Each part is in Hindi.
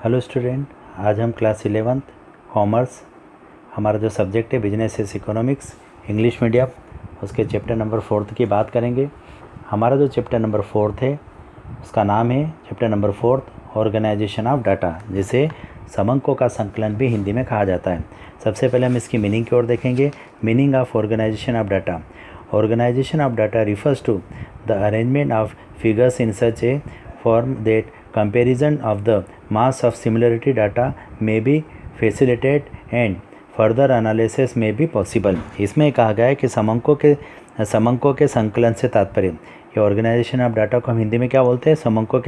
हेलो स्टूडेंट, आज हम क्लास 11th कॉमर्स, हमारा जो सब्जेक्ट है business S economics English medium, उसके चैप्टर नंबर 4 की बात करेंगे। हमारा जो चैप्टर नंबर 4 है उसका नाम है chapter number 4 organization of data, जिसे समंकों का संकलन भी हिंदी में कहा जाता है। सबसे पहले हम इसकी मीनिंग की ओर देखेंगे। Meaning of organization of data. Organization of data refers to the arrangement of figures in such a form that comparison of the mass of similarity data may be facilitated and further analysis may be possible। इसमें कहा गया है कि समंकों के संकलन से तात्पर्य, ये ऑर्गेनाइजेशन ऑफ डाटा को हम हिंदी में क्या बोलते हैं? समंकों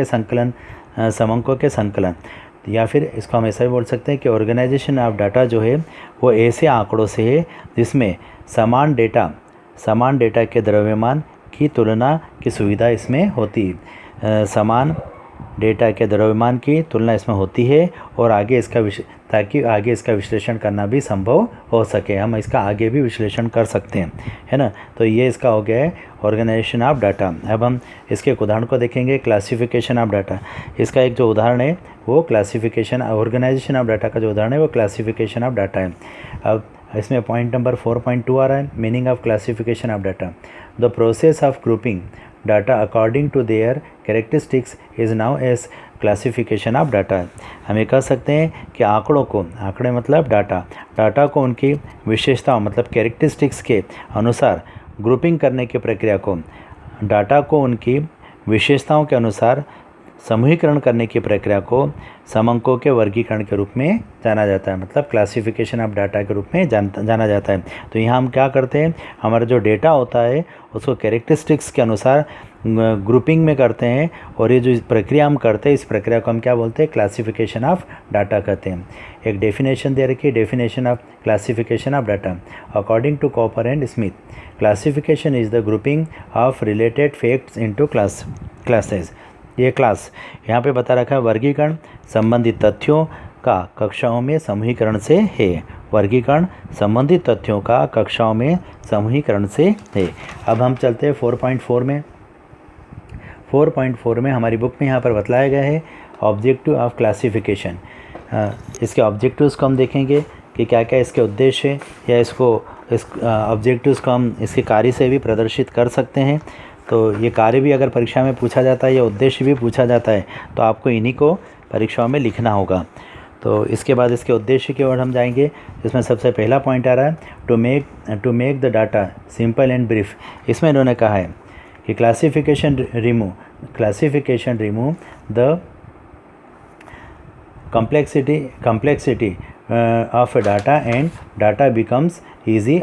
के संकलन, या फिर इसको हम ऐसा भी बोल सकते हैं कि ऑर्गेनाइजेशन ऑफ डाटा जो है वो ऐसे आंकड़ों से है जिसमें समान डेटा के द्रव्यमान की तुलना की सुविधा इसमें होती है। समान डेटा के द्रव्यमान की तुलना इसमें होती है और ताकि आगे इसका विश्लेषण करना भी संभव हो सके। हम इसका आगे भी विश्लेषण कर सकते हैं, है ना। तो ये इसका हो गया है ऑर्गेनाइजेशन ऑफ डाटा। अब हम इसके एक उदाहरण को देखेंगे, क्लासिफिकेशन ऑफ डाटा। इसका एक जो उदाहरण है वो क्लासिफिकेशन, ऑर्गेनाइजेशन ऑफ डाटा का जो उदाहरण है वो क्लासिफिकेशन ऑफ डाटा है। अब इसमें पॉइंट नंबर 4.2 आ रहा है, meaning of classification of data. The process of grouping data according to their characteristics is known as classification of data. हम ये कह सकते हैं कि आंकड़े मतलब डाटा को उनकी विशेषताओं मतलब कैरेक्टरिस्टिक्स के अनुसार ग्रुपिंग करने की प्रक्रिया को, डाटा को उनकी विशेषताओं के अनुसार समूहीकरण करने की प्रक्रिया को समंकों के वर्गीकरण के रूप में जाना जाता है, मतलब क्लासिफिकेशन ऑफ डाटा के रूप में जाना जाता है। तो यहाँ हम क्या करते हैं, हमारा जो डेटा होता है उसको कैरेक्टरिस्टिक्स के अनुसार ग्रुपिंग में करते हैं, और ये जो प्रक्रिया हम करते हैं इस प्रक्रिया को हम क्या बोलते हैं? क्लासिफिकेशन ऑफ डाटा कहते हैं। एक डेफिनेशन दे रखी है, definition of classification of data. According to Copper and Smith, classification is the grouping of related facts into classes. ये क्लास यहाँ पे बता रखा है वर्गीकरण संबंधित तथ्यों का कक्षाओं में समूहीकरण से है। वर्गीकरण संबंधित तथ्यों का कक्षाओं में समूहीकरण से है। अब हम चलते हैं 4.4 में। 4.4 में हमारी बुक में यहाँ पर बतलाया गया है ऑब्जेक्टिव ऑफ क्लासिफिकेशन। इसके ऑब्जेक्टिव्स को हम देखेंगे कि क्या क्या इसके उद्देश्य है, या इस ऑब्जेक्टिव्स को हम इसके कार्य से भी प्रदर्शित कर सकते हैं। तो ये कार्य भी अगर परीक्षा में पूछा जाता है या उद्देश्य भी पूछा जाता है तो आपको इन्हीं को परीक्षाओं में लिखना होगा। तो इसके बाद इसके उद्देश्य की ओर हम जाएंगे, जिसमें सबसे पहला पॉइंट आ रहा है to make the data simple and brief. इसमें इन्होंने कहा है कि classification remove the complexity of data and data becomes easy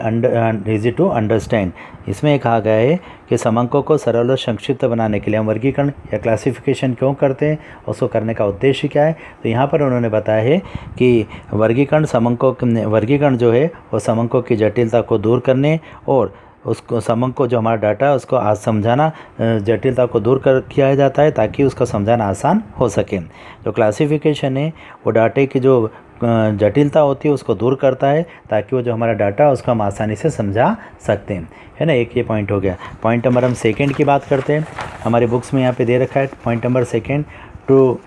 to understand। इसमें कहा गया है कि समंकों को सरल और संक्षिप्त बनाने के लिए हम वर्गीकरण या क्लासिफिकेशन क्यों करते हैं, उसको करने का उद्देश्य क्या है। तो यहाँ पर उन्होंने बताया है कि वर्गीकरण जो है वो समंकों की जटिलता को दूर करने और उसको समंक को जो हमारा डाटा है उसको आज समझाना, जटिलता को दूर किया जाता है ताकि उसको समझाना आसान हो सके। जो क्लासिफिकेशन है वो डाटे की जो जटिलता होती है उसको दूर करता है ताकि वो जो हमारा डाटा है उसको हम आसानी से समझा सकते हैं, है ना। एक ये पॉइंट हो गया। पॉइंट नंबर हम सेकेंड की बात करते हैं। हमारी बुक्स में यहाँ पे दे रखा है point number second, to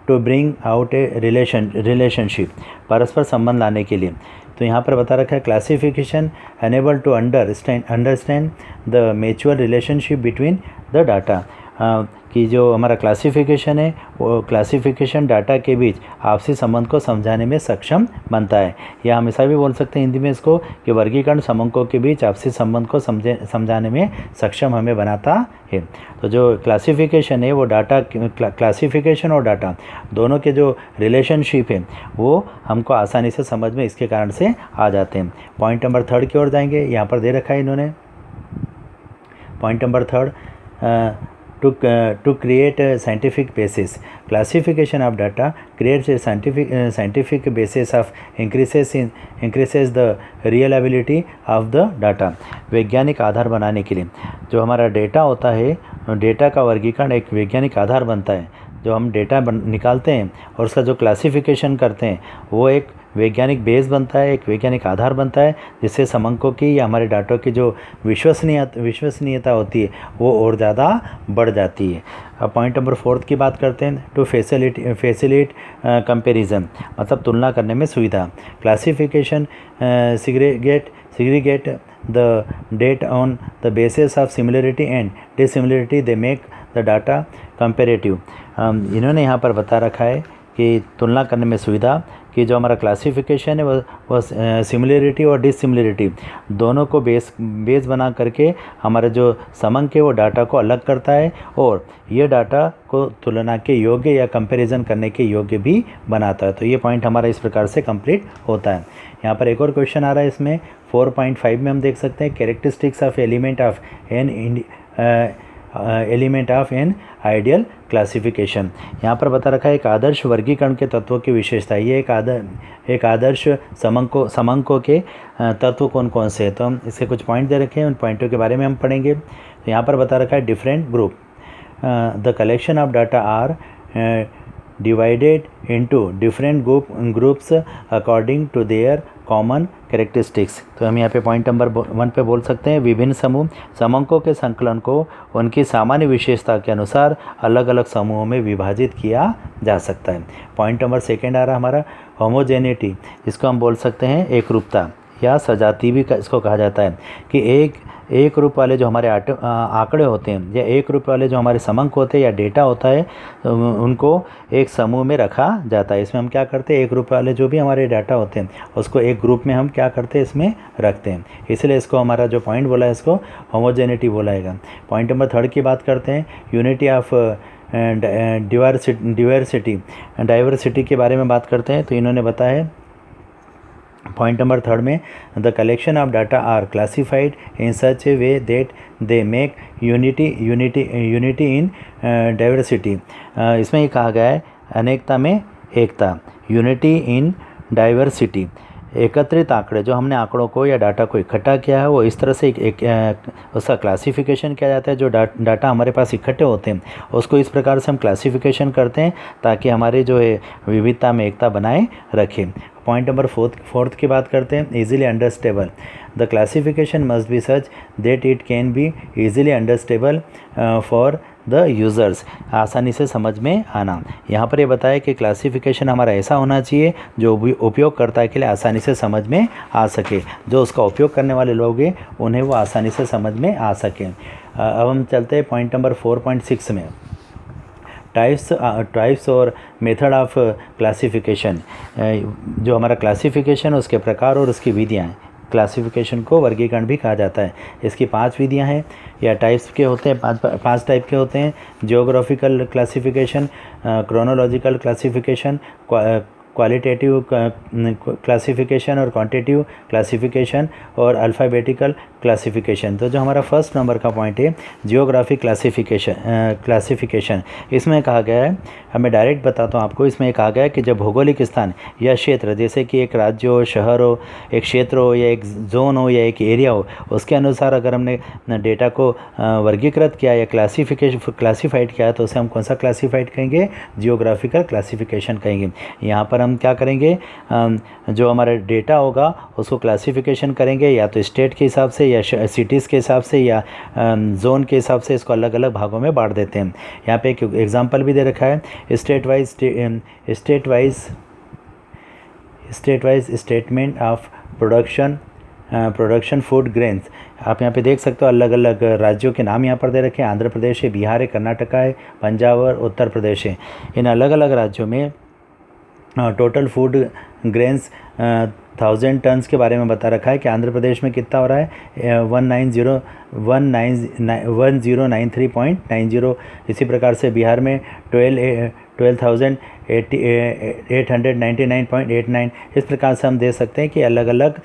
bring out a relationship, परस्पर संबंध लाने के लिए। तो यहाँ पर बता रखा है classification enable to understand the mutual relationship between the data, कि जो हमारा क्लासिफिकेशन है वो क्लासिफिकेशन डाटा के बीच आपसी संबंध को समझाने में सक्षम बनता है। या हम ऐसा भी बोल सकते हैं हिंदी में इसको कि वर्गीकरण समंकों के बीच आपसी संबंध को समझाने में सक्षम हमें बनाता है। तो जो क्लासिफिकेशन है वो क्लासिफिकेशन और डाटा दोनों के जो रिलेशनशिप है वो हमको आसानी से समझ में इसके कारण से आ जाते हैं। पॉइंट नंबर 3 की ओर जाएंगे। यहाँ पर दे रखा है इन्होंने point number 3, to create a scientific basis. Classification of data creates a scientific basis of increases the reliability of the data। वैज्ञानिक आधार बनाने के लिए जो हमारा डेटा होता है, डेटा का वर्गीकरण एक वैज्ञानिक आधार बनता है। जो हम डेटा निकालते हैं और उसका जो क्लासिफिकेशन करते हैं वो एक वैज्ञानिक बेस बनता है, एक वैज्ञानिक आधार बनता है, जिससे समंकों की या हमारे डाटा की जो विश्वसनीयता होती है वो और ज़्यादा बढ़ जाती है। अब पॉइंट नंबर 4 की बात करते हैं, टू फैसिलिट कंपेरिजन, मतलब तुलना करने में सुविधा। Classification segregate the data on the basis of similarity and dissimilarity, they make the data comparative। इन्होंने यहाँ पर बता रखा है कि तुलना करने में सुविधा कि जो हमारा क्लासिफिकेशन है वह सिमिलरिटी और डिसिमिलरिटी दोनों को बेस बना करके हमारे जो समंक है वो डाटा को अलग करता है, और ये डाटा को तुलना के योग्य या कंपैरिजन करने के योग्य भी बनाता है। तो ये पॉइंट हमारा इस प्रकार से कंप्लीट होता है। यहाँ पर एक और क्वेश्चन आ रहा है, इसमें 4.5 में हम देख सकते हैं characteristics of element of an ideal classification. यहाँ पर बता रखा है एक आदर्श वर्गीकरण के तत्वों की विशेषता। ये एक आदर्श समंकों के तत्व कौन कौन से हैं, तो हम इसके कुछ पॉइंट दे रखे हैं, उन पॉइंटों के बारे में हम पढ़ेंगे। तो यहाँ पर बता रखा है different group, the collection of data are divided into different groups according to their common characteristics। तो हम यहाँ पे पॉइंट नंबर 1 पे बोल सकते हैं विभिन्न समूह समंकों के संकलन को उनकी सामान्य विशेषता के अनुसार अलग अलग समूहों में विभाजित किया जा सकता है। पॉइंट नंबर 2 आ रहा हमारा होमोजेनिटी, जिसको हम बोल सकते हैं एक रूपता या सजाती भी इसको कहा जाता है, कि एक रूप वाले जो हमारे आंकड़े होते हैं या एक रूप वाले जो हमारे समंक होते हैं या डेटा होता है उनको एक समूह में रखा जाता है। इसमें हम क्या करते हैं, एक रूप वाले जो भी हमारे डाटा होते हैं उसको एक ग्रुप में हम क्या करते हैं, इसमें रखते हैं। इसलिए इसको हमारा जो पॉइंट बोला है इसको होमोजेनिटी बोलाएगा। पॉइंट नंबर 3 की बात करते हैं, यूनिटी ऑफ डाइवर्सिटी के बारे में बात करते हैं। तो इन्होंने बताया पॉइंट नंबर 3 में the collection of data are classified in such a way that they make unity in diversity. इसमें ये कहा गया है अनेकता में एकता, यूनिटी इन डाइवर्सिटी। एकत्रित आंकड़े, जो हमने आंकड़ों को या डाटा को इकट्ठा किया है वो इस तरह से उसका क्लासिफिकेशन किया जाता है। जो डाटा हमारे पास इकट्ठे होते हैं उसको इस प्रकार से हम क्लासिफिकेशन करते हैं ताकि हमारे जो है विविधता में एकता बनाए रखें। पॉइंट नंबर 4 की बात करते हैं, easily understandable. The classification must be such that it can be easily understandable for the users, आसानी से समझ में आना। यहाँ पर ये बताया कि क्लासिफिकेशन हमारा ऐसा होना चाहिए जो भी उपयोगकर्ता के लिए आसानी से समझ में आ सके, जो उसका उपयोग करने वाले लोग हैं उन्हें वो आसानी से समझ में आ सकें। अब हम चलते हैं पॉइंट नंबर 4.6 में, टाइप्स और मेथड ऑफ क्लासिफिकेशन। जो हमारा क्लासिफिकेशन उसके प्रकार और उसकी विधियाँ हैं। क्लासिफिकेशन को वर्गीकरण भी कहा जाता है। इसकी 5 विधियाँ हैं या टाइप्स के होते हैं, 5 टाइप के होते हैं। Geographical classification, chronological classification, qualitative classification और क्वांटिटेटिव क्लासिफिकेशन और अल्फ़ाबेटिकल क्लासिफिकेशन। तो जो हमारा फर्स्ट नंबर का पॉइंट है जियोग्राफिक क्लासिफिकेशन, इसमें कहा गया है, हमें डायरेक्ट बताता हूँ आपको, इसमें कहा गया है कि जब भौगोलिक स्थान या क्षेत्र, जैसे कि एक राज्य हो, शहर हो, एक क्षेत्र हो या एक जोन हो या एक एरिया हो, उसके अनुसार अगर हमने डेटा को वर्गीकृत किया या क्लासिफाइड किया तो उसे हम कौन सा क्लासिफाइड कहेंगे, जियोग्राफिकल क्लासिफिकेशन कहेंगे। यहाँ पर हम क्या करेंगे, जो हमारा डेटा होगा उसको क्लासिफिकेशन करेंगे या तो स्टेट के हिसाब से या सिटीज़ के हिसाब से या जोन के हिसाब से, इसको अलग अलग भागों में बांट देते हैं। यहाँ पे एक एग्जांपल भी दे रखा है, state wise statement of production food grains. आप यहाँ पे देख सकते हो अलग अलग राज्यों के नाम यहाँ पर दे रखे हैं। आंध्र प्रदेश है, बिहार है, कर्नाटका है, पंजाब और उत्तर प्रदेश है। इन अलग अलग राज्यों में टोटल फूड ग्रेन्स 1000 टन्स के बारे में बता रखा है कि आंध्र प्रदेश में कितना हो रहा है, 1093.90। इसी प्रकार से बिहार में 12,899.89। इस प्रकार से हम दे सकते हैं कि अलग अलग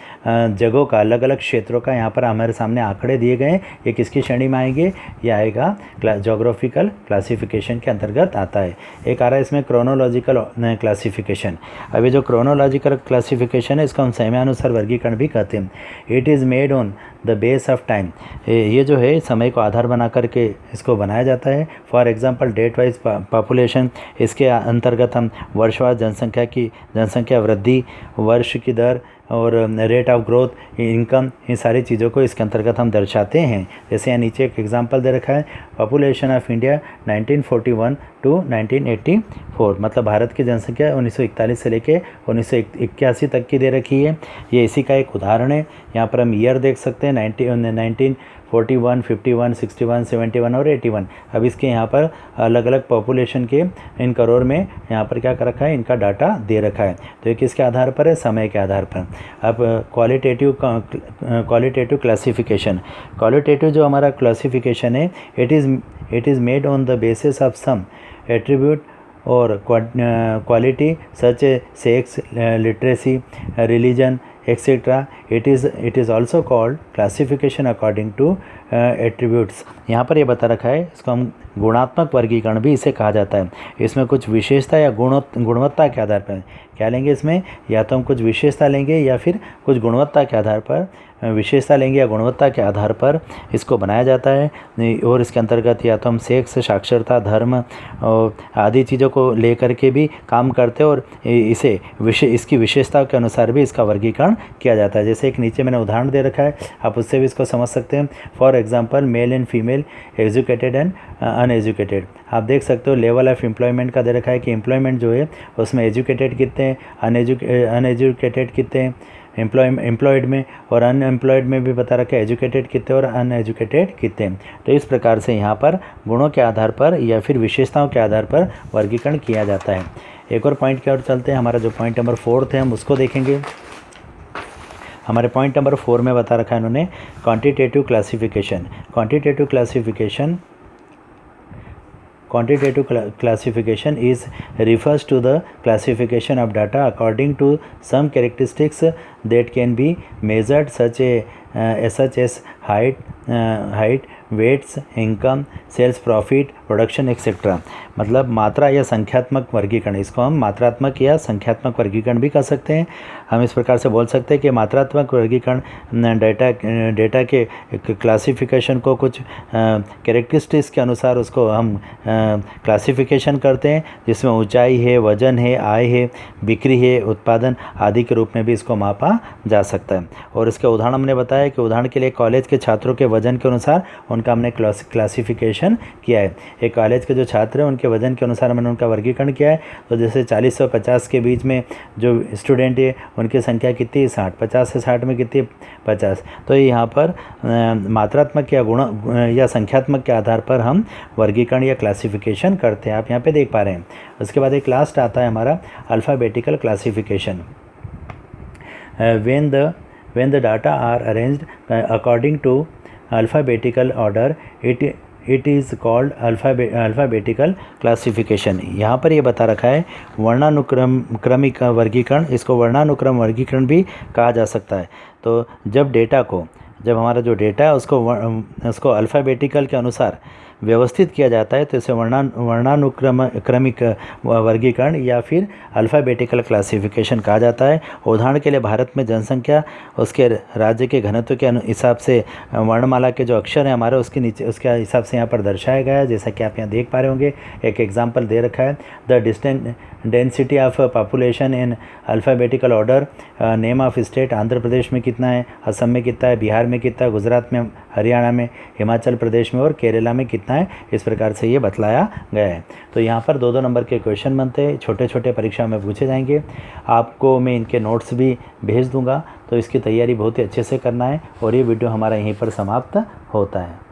जगहों का, अलग अलग क्षेत्रों का यहाँ पर हमारे सामने आंकड़े दिए गए हैं। ये किसकी श्रेणी में आएंगे, ये आएगा ज्योग्राफिकल क्लासिफिकेशन के अंतर्गत आता है। एक आ रहा है इसमें क्रोनोलॉजिकल क्लासिफिकेशन। अभी जो क्रोनोलॉजिकल क्लासिफिकेशन है इसको हम समयानुसार वर्गीकरण भी कहते हैं। It is made on the base of time, ये जो है समय को आधार बना करके इसको बनाया जाता है। For example date wise population, इसके अंतर्गत अंतर्गत हम वर्षवार जनसंख्या वृद्धि, वर्ष की दर और रेट ऑफ ग्रोथ, इनकम, इन सारी चीज़ों को इसके अंतर्गत हम दर्शाते हैं। जैसे यहाँ नीचे एक एग्जांपल दे रखा है, पॉपुलेशन ऑफ इंडिया 1941 टू 1984, मतलब भारत की जनसंख्या 1941 से लेके 1981 तक की दे रखी है। ये इसी का एक उदाहरण है। यहाँ पर हम ईयर देख सकते हैं 1941, 51, 61, 71 और 81। अब इसके यहाँ पर अलग अलग पॉपुलेशन के इन करोड़ में यहाँ पर क्या कर रखा है, इनका डाटा दे रखा है। तो ये किसके आधार पर है, समय के आधार पर। अब क्वालिटेटिव क्लासिफिकेशन, क्वालिटेटिव जो हमारा क्लासिफिकेशन है, it is made on the basis of some attribute और quality such a sex, literacy, religion etcetera. It is also called classification according to attributes. यहाँ पर ये बता रखा है, इसको हम गुणात्मक वर्गीकरण भी इसे कहा जाता है। इसमें कुछ विशेषता या गुणवत्ता के आधार पर क्या लेंगे, इसमें या तो हम कुछ विशेषता लेंगे या फिर कुछ गुणवत्ता के आधार पर, विशेषता लेंगे या गुणवत्ता के आधार पर इसको बनाया जाता है। और इसके अंतर्गत या तो हम सेक्स, साक्षरता, धर्म और आदि चीज़ों को लेकर के भी काम करते हैं और इसकी विशेषताओं के अनुसार भी इसका वर्गीकरण किया जाता है। जैसे एक नीचे मैंने उदाहरण दे रखा है, आप उससे भी इसको समझ सकते हैं। For example, male and female, educated and uneducated. आप देख सकते हो लेवल ऑफ एम्प्लॉयमेंट का दे रखा है कि एम्प्लॉयमेंट जो है उसमें एजुकेटेड कितने हैं, अनएजुकेटेड कितने हैं एम्प्लॉयड में, और अनएम्प्लॉयड में भी बता रखा है एजुकेटेड कितने और अनएजुकेटेड कितने। तो इस प्रकार से यहाँ पर गुणों के आधार पर या फिर विशेषताओं के आधार पर वर्गीकरण किया जाता है। एक और पॉइंट की ओर चलते हैं। हमारा जो पॉइंट नंबर 4 है हम उसको देखेंगे। हमारे पॉइंट नंबर 4 में बता रखा है इन्होंने quantitative classification. Quantitative classification refers to the classification of data according to some characteristics that can be measured, such as height, weights, income, sales, profit, production etcetera. मतलब मात्रा या संख्यात्मक वर्गीकरण, इसको हम मात्रात्मक या संख्यात्मक वर्गीकरण भी कर सकते हैं। हम इस प्रकार से बोल सकते हैं कि मात्रात्मक वर्गीकरण डेटा के क्लासिफिकेशन को कुछ कैरेक्टरिस्टिक्स के अनुसार उसको हम क्लासिफिकेशन करते हैं, जिसमें ऊंचाई है, वजन है, आय है, बिक्री है, उत्पादन आदि के रूप में भी इसको मापा जा सकता है। और इसके उदाहरण हमने बताया कि उदाहरण के लिए कॉलेज के छात्रों के वजन के अनुसार उनका हमने क्लासिफिकेशन किया है। एक कॉलेज के जो छात्र हैं उनके वजन के अनुसार मैंने उनका वर्गीकरण किया है। तो जैसे 40 से 50 के बीच में जो स्टूडेंट है उनकी संख्या कितनी, 60, 50 से 60 में कितनी, 50। तो यहाँ पर मात्रात्मक या संख्यात्मक के आधार पर हम वर्गीकरण या क्लासिफिकेशन करते हैं। आप यहाँ पे देख पा रहे हैं। उसके बाद एक लास्ट आता है हमारा alphabetical classification. when the data are arranged according to alphabetical order, it is called alphabetical classification। यहाँ पर ये बता रखा है क्रमिक वर्गीकरण, इसको वर्णानुक्रम वर्गीकरण भी कहा जा सकता है। तो जब हमारा जो डेटा है उसको अल्फ़ाबेटिकल के अनुसार व्यवस्थित किया जाता है तो इसे क्रमिक वर्गीकरण या फिर अल्फ़ाबेटिकल क्लासिफिकेशन कहा जाता है। उदाहरण के लिए भारत में जनसंख्या उसके राज्य के घनत्व के हिसाब से वर्णमाला के जो अक्षर हैं हमारे उसके हिसाब से यहाँ पर दर्शाया गया है। जैसा कि आप यहाँ देख पा रहे होंगे, एक एग्जाम्पल दे रखा है, the density of population in alphabetical order, name of state, Andhra Pradesh में कितना है, असम में कितना है, बिहार में कितना है, गुजरात में, हरियाणा में, हिमाचल प्रदेश में और केरला में कितना है। इस प्रकार से ये बतलाया गया है। तो यहाँ पर 2-2 नंबर के क्वेश्चन बनते हैं, छोटे छोटे परीक्षा में पूछे जाएंगे। आपको मैं इनके नोट्स भी भेज दूँगा, तो इसकी तैयारी बहुत ही अच्छे से करना है। और ये वीडियो हमारा यहीं पर समाप्त होता है।